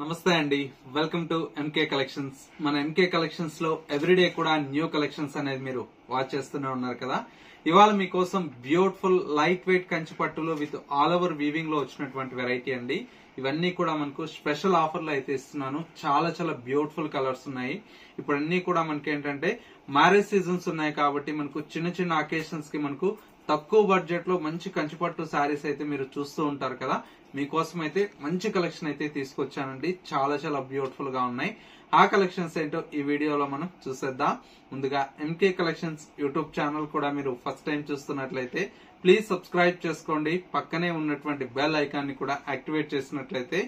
నమస్తే అండి, welcome to MK collections. మన ఎంకే కలెక్షన్స్ లో ఎవ్రీడే కూడా న్యూ కలెక్షన్స్ అనేది మీరు వాచ్ చేస్తూనే ఉన్నారు కదా. ఇవాళ మీకోసం బ్యూటిఫుల్ లైట్ వెయిట్ కంచి పట్టులో విత్ ఆల్ ఓవర్ వీవింగ్ లో వచ్చినటువంటి వెరైటీ అండి. ఇవన్నీ కూడా మనకు స్పెషల్ ఆఫర్లు అయితే ఇస్తున్నాను. చాలా చాలా బ్యూటిఫుల్ కలర్స్ ఉన్నాయి. ఇప్పుడు అన్ని కూడా మనకి ఏంటంటే మ్యారేజ్ సీజన్స్ ఉన్నాయి కాబట్టి మనకు చిన్న చిన్న అకేషన్స్ కి మనకు తక్కువ బడ్జెట్ లో మంచి కంచిపట్టు శారీస్ అయితే మీరు చూస్తూ ఉంటారు కదా. మీకోసం అయితే మంచి కలెక్షన్ అయితే తీసుకొచ్చానండి. చాలా చాలా బ్యూటిఫుల్ గా ఉన్నాయి. ఆ కలెక్షన్స్ ఏంటో ఈ వీడియోలో మనం చూసేద్దాం. ముందుగా ఎంకే కలెక్షన్స్ యూట్యూబ్ ఛానల్ కూడా మీరు ఫస్ట్ టైం చూస్తున్నట్లయితే ప్లీజ్ సబ్స్క్రైబ్ చేసుకోండి. పక్కనే ఉన్నటువంటి బెల్ ఐకాన్ ని కూడా యాక్టివేట్ చేసినట్లయితే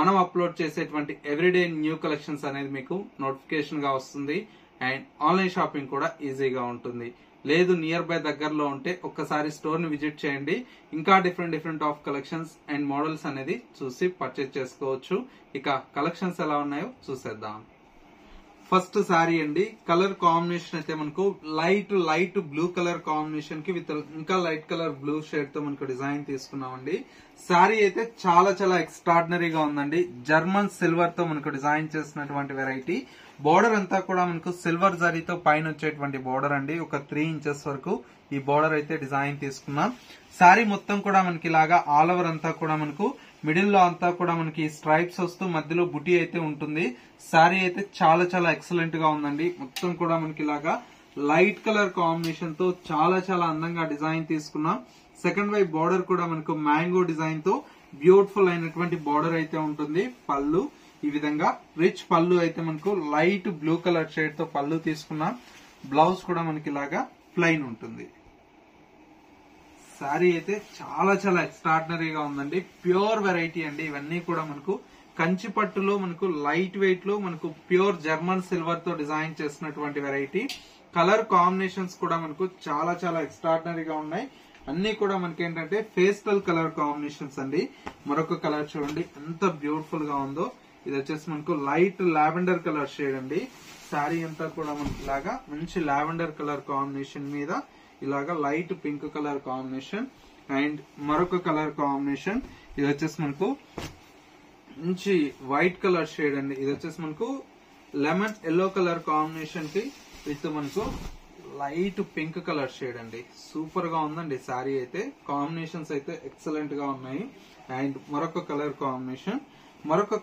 మనం అప్లోడ్ చేసేటువంటి ఎవ్రీడే న్యూ కలెక్షన్స్ అనేది మీకు నోటిఫికేషన్ గా వస్తుంది. అండ్ ఆన్లైన్ షాపింగ్ కూడా ఈజీగా ఉంటుంది. లేదు నియర్ బై దగ్గరలో ఉంటే ఒక్కసారి స్టోర్ ని విజిట్ చేయండి. ఇంకా different of collections and models అనేది చూసి పర్చేజ్ చేసుకోవచ్చు. ఇక కలెక్షన్స్ ఎలా ఉన్నాయో చూసేద్దాం. ఫస్ట్ శారీ అండి. కలర్ కాంబినేషన్ అయితే మనకు లైట్ బ్లూ కలర్ కాంబినేషన్ కి విత్ ఇంకా లైట్ కలర్ బ్లూ షేడ్ తో మనకు డిజైన్ తీసుకున్నామండి. శారీ అయితే చాలా చాలా ఎక్స్ట్రాడినరీగా ఉందండి. జర్మన్ సిల్వర్ తో మనకు డిజైన్ చేసినటువంటి వెరైటీ. బోర్డర్ అంతా కూడా మనకు సిల్వర్ జరీతో పైన వచ్చేటువంటి బోర్డర్ అండి. ఒక 3 ఇంచెస్ వరకు ఈ బోర్డర్ అయితే డిజైన్ తీసుకున్నాం. శారీ మొత్తం కూడా మనకి ఇలాగా ఆల్ ఓవర్ అంతా కూడా మనకు మిడిల్ లో అంతా కూడా మనకి స్ట్రైప్స్ వస్తూ మధ్యలో బుటీ అయితే ఉంటుంది. శారీ అయితే చాలా చాలా ఎక్సలెంట్ గా ఉందండి. మొత్తం కూడా మనకి ఇలాగా లైట్ కలర్ కాంబినేషన్ తో చాలా చాలా అందంగా డిజైన్ తీసుకున్నాం. సెకండ్ వైపు బోర్డర్ కూడా మనకు మ్యాంగో డిజైన్ తో బ్యూటిఫుల్ అయినటువంటి బోర్డర్ అయితే ఉంటుంది. పళ్ళు ఈ విధంగా రిచ్ పళ్ళు అయితే మనకు లైట్ బ్లూ కలర్ షేడ్ తో పళ్ళు తీసుకున్నాం. బ్లౌజ్ కూడా మనకి ఇలాగా ప్లెయిన్ ఉంటుంది. శారీ అయితే చాలా చాలా ఎక్స్ట్రాడినరీగా ఉందండి. ప్యూర్ వెరైటీ అండి. ఇవన్నీ కూడా మనకు కంచి పట్టులో మనకు లైట్ వెయిట్ లో మనకు ప్యూర్ జర్మన్ సిల్వర్ తో డిజైన్ చేసినటువంటి వెరైటీ. కలర్ కాంబినేషన్స్ కూడా మనకు చాలా చాలా ఎక్స్ట్రాడినరీగా ఉన్నాయి. అన్ని కూడా మనకి ఏంటంటే పేస్టల్ కలర్ కాంబినేషన్స్ అండి. మరొక కలర్ చూడండి ఎంత బ్యూటిఫుల్ గా ఉందో. ఇది వచ్చేసి మనకు లైట్ లావెండర్ కలర్ షేడ్ అండి. శారీ అంతా కూడా మనకి ఇలాగా మంచి లావెండర్ కలర్ కాంబినేషన్ మీద ఇలాగా light pink colour combination and మరొక కలర్ కాంబినేషన్. ఇది వచ్చేసి మనకు మంచి వైట్ కలర్ షేడ్ అండి. ఇది వచ్చేసి మనకు లెమన్ ఎల్లో కలర్ కాంబినేషన్ కి విత్ మనకు లైట్ పింక్ కలర్ షేడ్ అండి. సూపర్ గా ఉందండి. శారీ అయితే కాంబినేషన్స్ అయితే ఎక్సలెంట్ గా ఉన్నాయి. అండ్ మరొక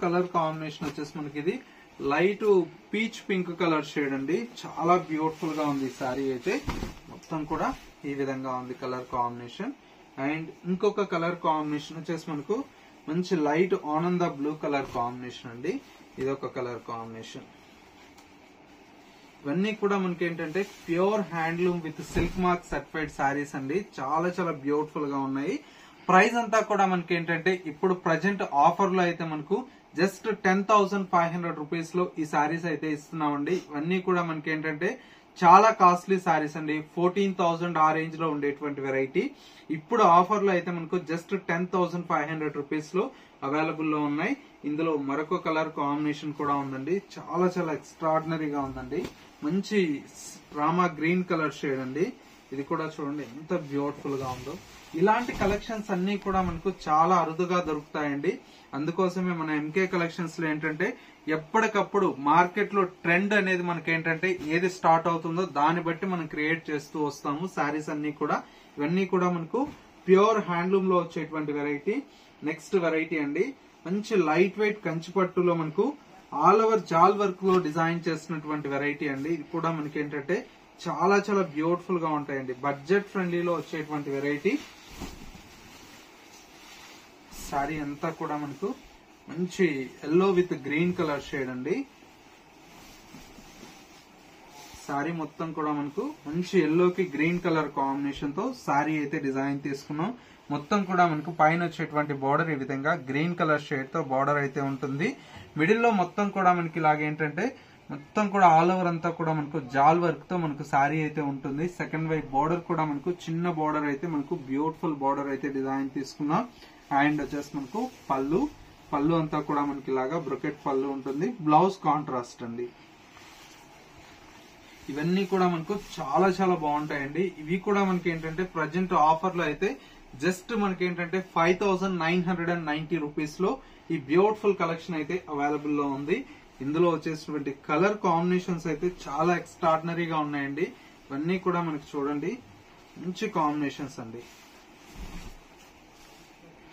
కలర్ కాంబినేషన్ వచ్చేసి మనకి ఇది light peach pink colour shade అండి. చాలా బ్యూటిఫుల్ గా ఉంది శారీ అయితే. మొత్తం కూడా ఈ విధంగా ఉంది కలర్ కాంబినేషన్. అండ్ ఇంకొక కలర్ కాంబినేషన్ వచ్చేసి మనకు మంచి లైట్ ఆనంద బ్లూ కలర్ కాంబినేషన్ అండి. ఇదొక కలర్ కాంబినేషన్. ఇవన్నీ కూడా మనకి ఏంటంటే pure handloom with silk mark certified saris అండి. చాలా చాలా బ్యూటిఫుల్ గా ఉన్నాయి. ప్రైస్ అంతా కూడా మనకి ఏంటంటే ఇప్పుడు ప్రజెంట్ ఆఫర్ లో అయితే మనకు జస్ట్ 10,500 రూపీస్ లో ఈ శారీస్ అయితే ఇస్తున్నామండి. ఇవన్నీ కూడా మనకి ఏంటంటే చాలా కాస్ట్లీ శారీస్ అండి. 14,000 ఆ రేంజ్ లో ఉండేటువంటి వెరైటీ ఇప్పుడు ఆఫర్ లో అయితే మనకు జస్ట్ 10,500 రూపీస్ లో అవైలబుల్ లో ఉన్నాయి. ఇందులో మరొక కలర్ కాంబినేషన్ కూడా ఉందండి. చాలా చాలా ఎక్స్ట్రాడినరీగా ఉందండి. మంచి రామా గ్రీన్ కలర్ షేడ్ అండి. ఇది కూడా చూడండి ఎంత బ్యూటిఫుల్ గా ఉందో. ఇలాంటి కలెక్షన్స్ అన్ని కూడా మనకు చాలా అరుదుగా దొరుకుతాయండి. అందుకోసమే మన ఎంకే కలెక్షన్స్ లో ఏంటంటే ఎప్పటికప్పుడు మార్కెట్ లో ట్రెండ్ అనేది మనకి ఏంటంటే ఏది స్టార్ట్ అవుతుందో దాన్ని బట్టి మనం క్రియేట్ చేస్తూ వస్తాము. శారీస్ అన్ని కూడా ఇవన్నీ కూడా మనకు ప్యూర్ హ్యాండ్లూమ్ లో వచ్చేటువంటి వెరైటీ. నెక్స్ట్ వెరైటీ అండి మంచి లైట్ వెయిట్ కంచి పట్టులో మనకు ఆల్ ఓవర్ జాల్ వర్క్ లో డిజైన్ చేసినటువంటి వెరైటీ అండి. ఇది కూడా మనకి ఏంటంటే చాలా చాలా బ్యూటిఫుల్ గా ఉంటాయండి. బడ్జెట్ ఫ్రెండ్లీలో వచ్చేటువంటి వెరైటీ. శారీ అంతా కూడా మనకు మంచి yellow with green colour shade అండి. శారీ మొత్తం కూడా మనకు మంచి ఎల్లోకి గ్రీన్ కలర్ కాంబినేషన్ తో శారీ అయితే డిజైన్ తీసుకున్నాం. మొత్తం కూడా మనకు పైన వచ్చేటువంటి బోర్డర్ ఈ విధంగా గ్రీన్ కలర్ షేడ్ తో బోర్డర్ అయితే ఉంటుంది. మిడిల్ లో మొత్తం కూడా మనకి ఇలాగేంటంటే మొత్తం కూడా ఆల్ ఓవర్ అంతా కూడా మనకు జాల్ వర్క్ తో మనకు శారీ అయితే ఉంటుంది. సెకండ్ వైపు బోర్డర్ కూడా మనకు చిన్న బోర్డర్ అయితే మనకు బ్యూటిఫుల్ బోర్డర్ అయితే డిజైన్ తీసుకున్నాం. అండ్ వచ్చేసి మనకు పళ్ళు అంతా కూడా మనకి ఇలాగా బ్రొకెట్ పళ్ళు ఉంటుంది. బ్లౌజ్ కాంట్రాస్ట్ అండి. ఇవన్నీ కూడా మనకు చాలా చాలా బాగుంటాయండి. ఇవి కూడా మనకి ఏంటంటే ప్రజెంట్ ఆఫర్ లో అయితే జస్ట్ మనకి ఏంటంటే 5,990 రూపీస్ లో ఈ బ్యూటిఫుల్ కలెక్షన్ అయితే అవైలబుల్ లో ఉంది. ఇందులో వచ్చేసినటువంటి కలర్ కాంబినేషన్స్ అయితే చాలా ఎక్స్ట్రాడినరీగా ఉన్నాయండి. ఇవన్నీ కూడా మనకి చూడండి మంచి కాంబినేషన్స్ అండి.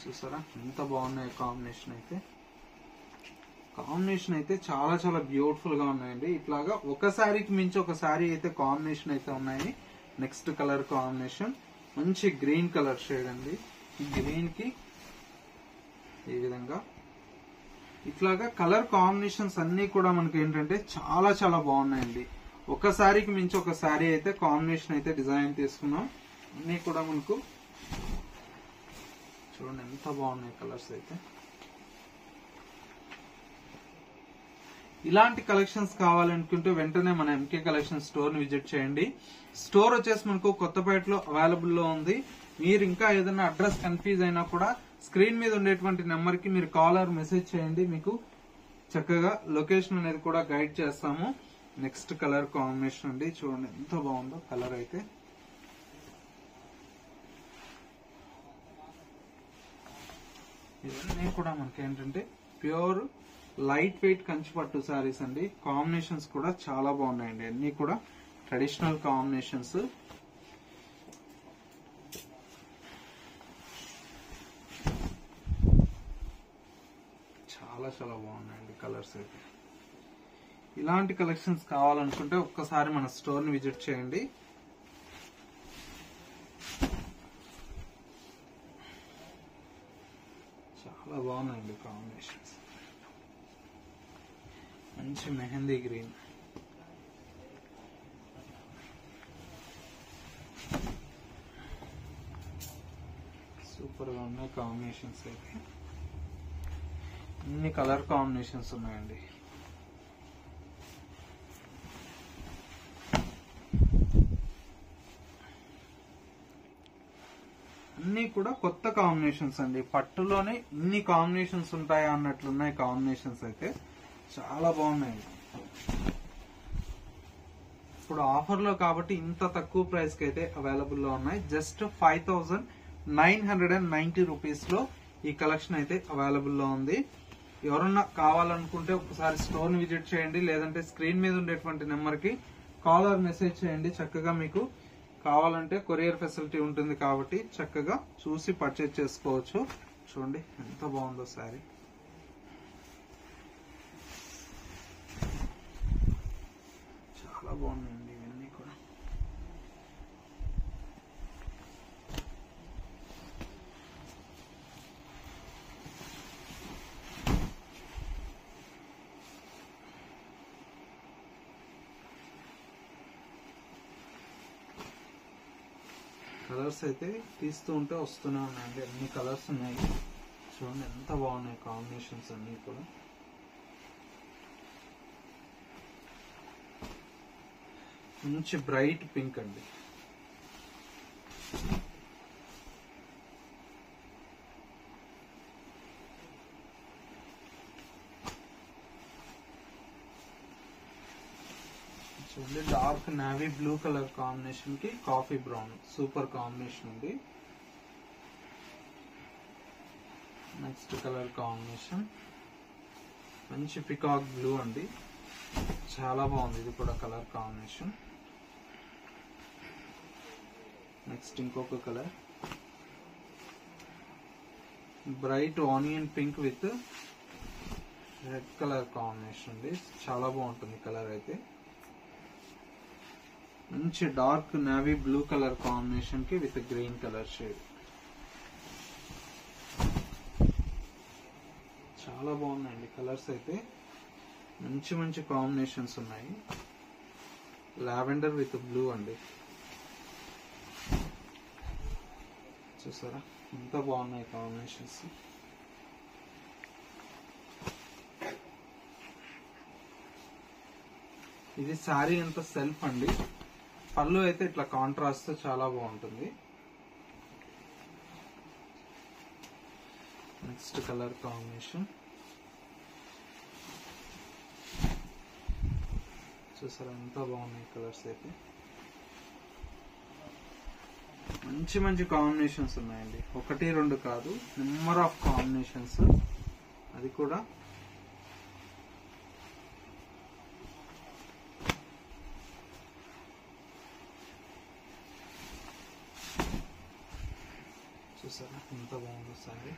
చూసారా ఎంత బాగున్నాయి కాంబినేషన్ అయితే చాలా చాలా బ్యూటిఫుల్ గా ఉన్నాయండి. ఇట్లాగా ఒక శారీకి మించి ఒక శారీ అయితే కాంబినేషన్ అయితే ఉన్నాయి. నెక్స్ట్ కలర్ కాంబినేషన్ మంచి గ్రీన్ కలర్ షేడ్ అండి. ఈ గ్రీన్ కి ఈ విధంగా ఇట్లాగా కలర్ కాంబినేషన్స్ అన్ని కూడా మనకి ఏంటంటే చాలా చాలా బాగున్నాయండి. ఒక శారీకి మించి ఒక శారీ అయితే కాంబినేషన్ అయితే డిజైన్ తీసుకున్నాం. అన్ని కూడా మనకు చూడండి ఎంత బాగున్నాయి కలర్స్ అయితే. ఇలాంటి కలెక్షన్స్ కావాలనుకుంటే వెంటనే మన ఎంకే కలెక్షన్ స్టోర్ ని విజిట్ చేయండి. స్టోర్ వచ్చేసి మనకు కొత్తపేటలో అవైలబుల్ లో ఉంది. మీరు ఇంకా ఏదైనా అడ్రస్ కన్ఫ్యూజ్ అయినా కూడా స్క్రీన్ మీద ఉండేటువంటి నెంబర్ కి మీరు కాల్ ఆర్ మెసేజ్ చేయండి. మీకు చక్కగా లొకేషన్ అనేది కూడా గైడ్ చేస్తాము. నెక్స్ట్ కలర్ కాంబినేషన్ అండి. చూడండి ఎంత బాగుందో కలర్ అయితే. ఇవన్నీ కూడా మనకి ఏంటంటే ప్యూర్ లైట్ వెయిట్ కంచిపట్టు శారీస్ అండి. కాంబినేషన్స్ కూడా చాలా బాగున్నాయండి. అన్ని కూడా ట్రెడిషనల్ కాంబినేషన్స్. చాలా చాలా బాగున్నాయండి కలర్స్ అయితే. ఇలాంటి కలెక్షన్స్ కావాలనుకుంటే ఒక్కసారి మన స్టోర్ ని విజిట్ చేయండి. చాలా బాగున్నాయండి కాంబినేషన్స్. మంచి మెహందీ గ్రీన్, సూపర్ గా ఉన్నాయి కాంబినేషన్స్ అయితే. అన్ని కలర్ కాంబినేషన్స్ ఉన్నాయండి. అన్ని కూడా కొత్త కాంబినేషన్స్ అండి. పట్టులోనే ఇన్ని కాంబినేషన్స్ ఉంటాయా అన్నట్లున్నాయి కాంబినేషన్స్ అయితే. చాలా బాగున్నాయి. ఇప్పుడు ఆఫర్ లో కాబట్టి ఇంత తక్కువ ప్రైస్ కి అయితే అవైలబుల్ లో ఉన్నాయి. జస్ట్ 5990 రూపీస్ లో ఈ కలెక్షన్ అయితే అవైలబుల్ లో ఉంది. ఎవరన్నా కావాలనుకుంటే ఒకసారి స్టోర్ ని విజిట్ చేయండి. లేదంటే స్క్రీన్ మీద ఉండేటువంటి నెంబర్ కి కాల్ ఆర్ మెసేజ్ చేయండి. చక్కగా మీకు కావాలంటే కొరియర్ ఫెసిలిటీ ఉంటుంది కాబట్టి చక్కగా చూసి పర్చేజ్ చేసుకోవచ్చు. చూడండి ఎంత బాగుందో శారీ. చాలా బాగున్నాయండి ఇవన్నీ కూడా. కలర్స్ అయితే తీస్తూ ఉంటే వస్తూనే ఉన్నాయండి. అన్ని కలర్స్ ఉన్నాయి. చూడండి ఎంత బాగున్నాయి కాంబినేషన్స్ అన్ని కూడా. మంచి బ్రైట్ పింక్ అండి. చూడండి dark navy blue colour combination కి కాఫీ బ్రౌన్ సూపర్ కాంబినేషన్ ఉంది. నెక్స్ట్ కలర్ కాంబినేషన్ మంచి పికాక్ బ్లూ అండి. చాలా బాగుంది ఇది కూడా కలర్ కాంబినేషన్. నెక్స్ట్ ఇంకొక colour bright onion pink with red colour combination అండి. చాలా బాగుంటుంది కలర్ అయితే. మంచి dark navy blue colour combination కి విత్ గ్రీన్ కలర్ షేడ్. చాలా బాగున్నాయండి కలర్స్ అయితే. మంచి మంచి కాంబినేషన్స్ ఉన్నాయి. లావెండర్ విత్ బ్లూ అండి. చూసారా ఎంత బాగున్నాయి కాంబినేషన్స్. ఇది శారీ అంతా సెల్ఫ్ అండి. పళ్ళు అయితే ఇట్లా కాంట్రాస్ట్ చాలా బాగుంటుంది. నెక్స్ట్ కలర్ కాంబినేషన్ చూసారా ఎంత బాగున్నాయి కలర్స్ అయితే. మంచి మంచి కాంబినేషన్స్ ఉన్నాయండి. ఒకటి రెండు కాదు, నెంబర్ ఆఫ్ కాంబినేషన్స్. అది కూడా చూసారా ఎంత బాగుందో సారీ.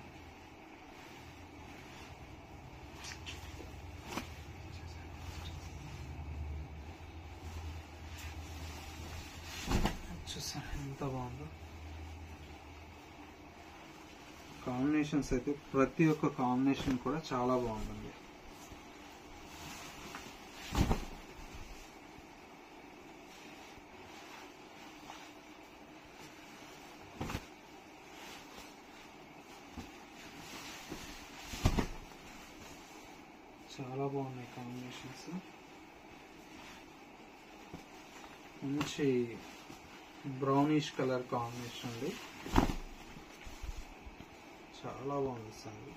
చూసారా ఎంత బాగుందో. కాంబినేషన్స్ అయితే ప్రతి ఒక్క కాంబినేషన్ కూడా చాలా బాగుందండి. చాలా బాగున్నాయి కాంబినేషన్స్. మంచి బ్రౌనిష్ కలర్ కాంబినేషన్ అండి, చాలా బాగుంది సారీ.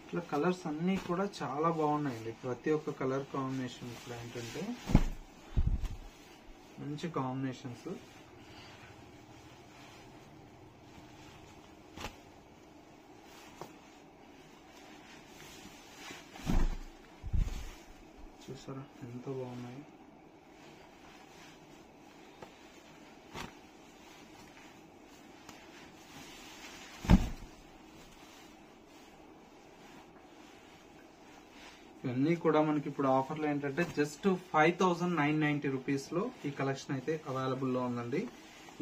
ఇట్లా కలర్స్ అన్నీ కూడా చాలా బాగున్నాయండి. ప్రతి ఒక్క కలర్ కాంబినేషన్ ఇప్పుడు ఏంటంటే మంచి కాంబినేషన్స్. చూసారా ఎంత బాగున్నాయి. ఇవన్నీ కూడా మనకి ఇప్పుడు ఆఫర్లో ఏంటంటే జస్ట్ 5990 రూపీస్ లో ఈ కలెక్షన్ అయితే అవైలబుల్ లో ఉందండి.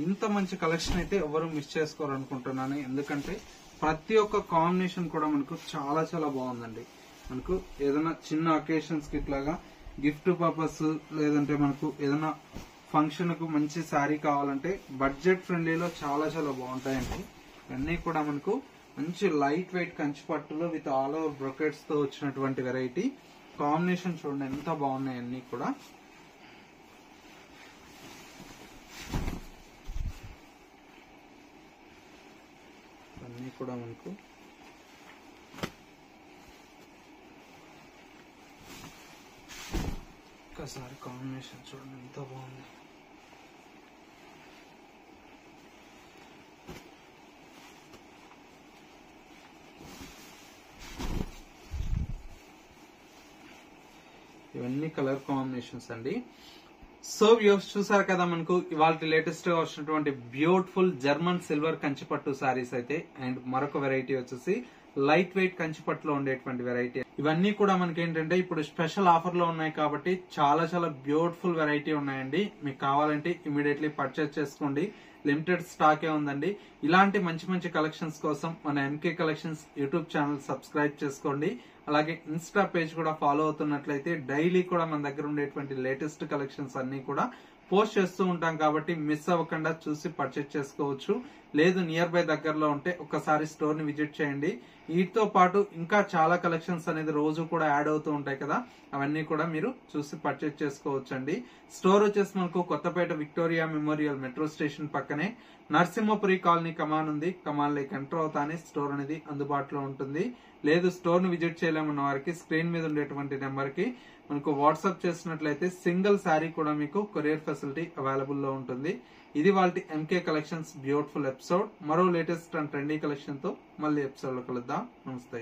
ఇంత మంచి కలెక్షన్ అయితే ఎవరు మిస్ చేసుకోవాలనుకుంటున్నాను, ఎందుకంటే ప్రతి ఒక్క కాంబినేషన్ కూడా మనకు చాలా చాలా బాగుందండి. మనకు ఏదైనా చిన్న అకేషన్స్ కి ఇట్లాగా గిఫ్ట్ పర్పస్, లేదంటే మనకు ఏదైనా ఫంక్షన్ కు మంచి శారీ కావాలంటే బడ్జెట్ ఫ్రెండ్లీలో చాలా చాలా బాగుంటాయండి. ఇవన్నీ కూడా మనకు మంచి లైట్ వెయిట్ కంచి పట్టులో విత్ ఆల్ ఓవర్ బ్రొకెట్స్ తో వచ్చినటువంటి వెరైటీ. కాంబినేషన్ చూడండి ఎంత బాగున్నాయి అన్ని కూడా. అన్ని కూడా మనకు ఒక్కసారి కాంబినేషన్ చూడండి ఎంత బాగుంది. ఇవన్నీ కలర్ కాంబినేషన్స్ అండి. సో వ్యూవర్స్ చూసారు కదా, మనకు ఇవాళ లేటెస్ట్ గా వచ్చినటువంటి బ్యూటిఫుల్ జర్మన్ సిల్వర్ కంచిపట్టు సారీస్ అయితే, అండ్ మరొక వెరైటీ వచ్చేసి లైట్ వెయిట్ కంచిపట్టులో ఉండేటువంటి వెరైటీ. ఇవన్నీ కూడా మనకి ఏంటంటే ఇప్పుడు స్పెషల్ ఆఫర్ లో ఉన్నాయి కాబట్టి చాలా చాలా బ్యూటిఫుల్ వెరైటీ ఉన్నాయండి. మీకు కావాలంటే ఇమీడియట్లీ పర్చేస్ చేసుకోండి, లిమిటెడ్ స్టాకే ఉందండి. ఇలాంటి మంచి మంచి కలెక్షన్స్ కోసం మన MK collections YouTube channel subscribe చేసుకోండి. అలాగే ఇన్స్టా పేజ్ కూడా ఫాలో అవుతున్నట్లయితే డైలీ కూడా మన దగ్గర ఉండేటువంటి లేటెస్ట్ కలెక్షన్స్ అన్ని కూడా పోస్ట్ చేస్తూ ఉంటాం కాబట్టి మిస్ అవ్వకుండా చూసి పర్చేస్ చేసుకోవచ్చు. లేదు నియర్ బై దగ్గరలో ఉంటే ఒక్కసారి స్టోర్ ని విజిట్ చేయండి. వీటితో పాటు ఇంకా చాలా కలెక్షన్స్ అనేది రోజు కూడా యాడ్ అవుతూ ఉంటాయి కదా, అవన్నీ కూడా మీరు చూసి పర్చేస్ చేసుకోవచ్చండి. స్టోర్ వచ్చేసి మనకు Kothapet Victoria Memorial metro station పక్కనే నరసింహపురి కాలనీ కమాన్ ఉంది. కమాన్ లేక్ ఎంటర్ అవుతానే స్టోర్ అనేది అందుబాటులో ఉంటుంది. లేదు స్టోర్ ని విజిట్ చేయలేమన్న వారికి స్క్రీన్ మీద ఉండేటువంటి నెంబర్ కి మనకు వాట్సాప్ చేసినట్లయితే సింగిల్ శారీ కూడా మీకు కొరియర్ ఫెసిలిటీ అవైలబుల్ లో ఉంటుంది. ఇది వాళ్ళ ఎంకే కలెక్షన్స్ బ్యూటిఫుల్ ఎపిసోడ్. మరో లేటెస్ట్ అండ్ ట్రెండీ కలెక్షన్ తో మళ్ళీ ఎపిసోడ్ లో కలుద్దాం. నమస్తే.